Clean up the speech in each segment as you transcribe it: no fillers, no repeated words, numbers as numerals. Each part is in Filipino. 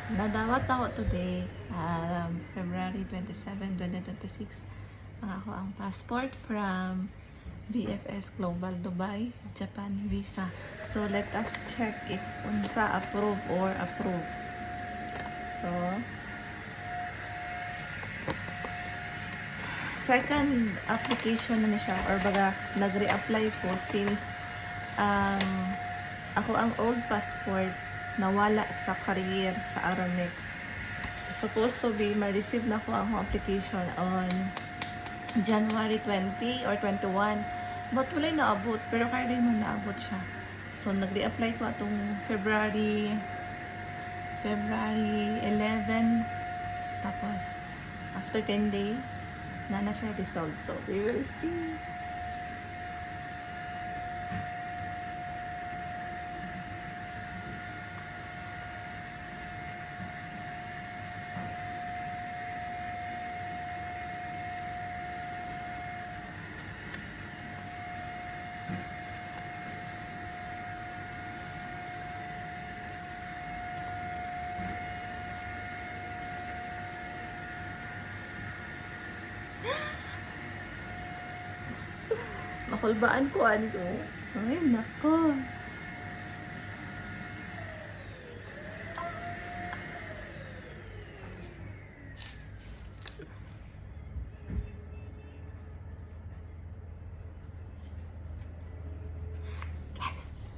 Nadawat ako today, February 27, 2026. Ang ako ang passport from VFS Global Dubai, Japan visa. So let us check if unsa approve or approve. So second application na siya or baga nag-reapply ko since ako ang old passport nawala sa career sa Aramex. Supposed to be ma-receive na ko ang application on January 20 or 21 but wala naabot pero kaya rin man naabot siya. So nag-reapply ko atong February 11 tapos after 10 days na siya resolved. So we will see. Makulbaan ko ano. Ay, nako. Yes.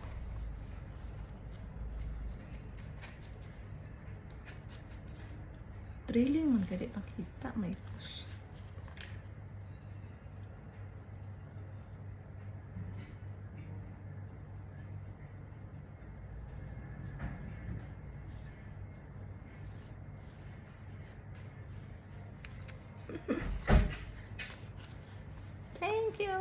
Thrilling man kaya pakita may push. Thank you.